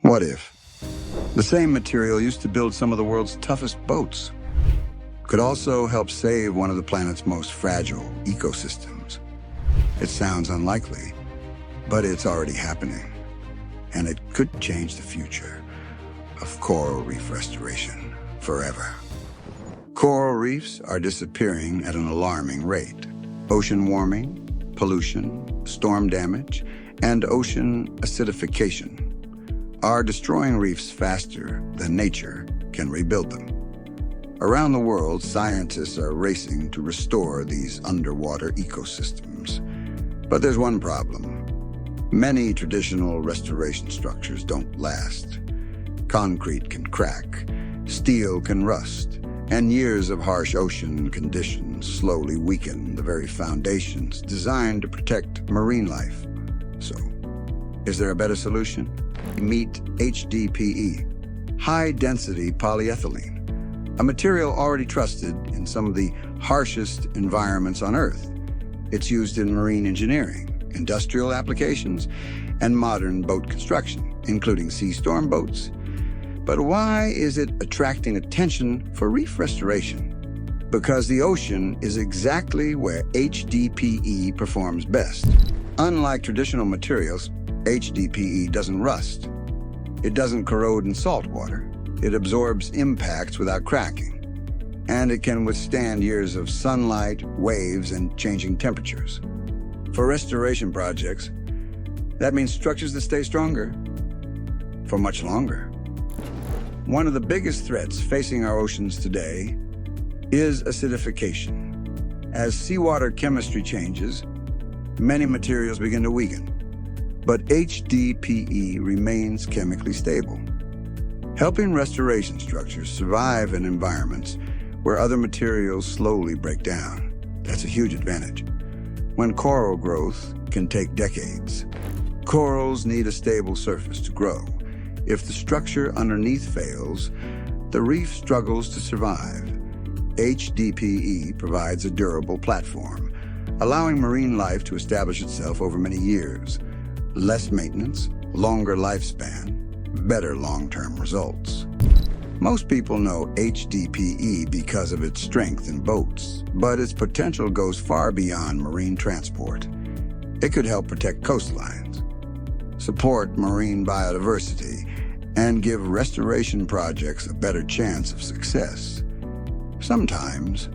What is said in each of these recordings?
What if the same material used to build some of the world's toughest boats could also help save one of the planet's most fragile ecosystems? It sounds unlikely, but it's already happening, and it could change the future of coral reef restoration forever. Coral reefs are disappearing at an alarming rate. Ocean warming, pollution, storm damage, and ocean acidification are destroying reefs faster than nature can rebuild them. Around the world, scientists are racing to restore these underwater ecosystems. But there's one problem. Many traditional restoration structures don't last. Concrete can crack, steel can rust, and years of harsh ocean conditions slowly weaken the very foundations designed to protect marine life. So, is there a better solution? Meet HDPE, High-Density Polyethylene, a material already trusted in some of the harshest environments on Earth. It's used in marine engineering, industrial applications, and modern boat construction, including sea storm boats. But why is it attracting attention for reef restoration? Because the ocean is exactly where HDPE performs best. Unlike traditional materials, HDPE doesn't rust. It doesn't corrode in saltwater. It absorbs impacts without cracking. And it can withstand years of sunlight, waves, and changing temperatures. For restoration projects, that means structures that stay stronger for much longer. One of the biggest threats facing our oceans today is acidification. As seawater chemistry changes, many materials begin to weaken. But HDPE remains chemically stable, helping restoration structures survive in environments where other materials slowly break down. That's a huge advantage. When coral growth can take decades, corals need a stable surface to grow. If the structure underneath fails, the reef struggles to survive. HDPE provides a durable platform, allowing marine life to establish itself over many years. Less maintenance, longer lifespan, better long-term results. Most people know HDPE because of its strength in boats, but its potential goes far beyond marine transport. It could help protect coastlines, support marine biodiversity, and give restoration projects a better chance of success. Sometimes,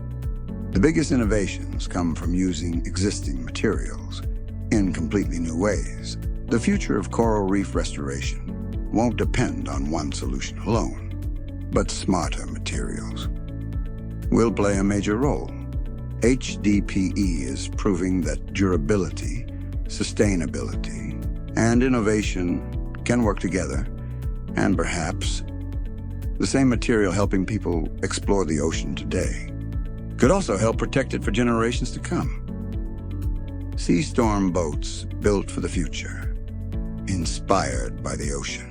the biggest innovations come from using existing materials in completely new ways. The future of coral reef restoration won't depend on one solution alone, but smarter materials will play a major role. HDPE is proving that durability, sustainability, and innovation can work together, and perhaps the same material helping people explore the ocean today could also help protect it for generations to come. Sea storm boats built for the future, inspired by the ocean.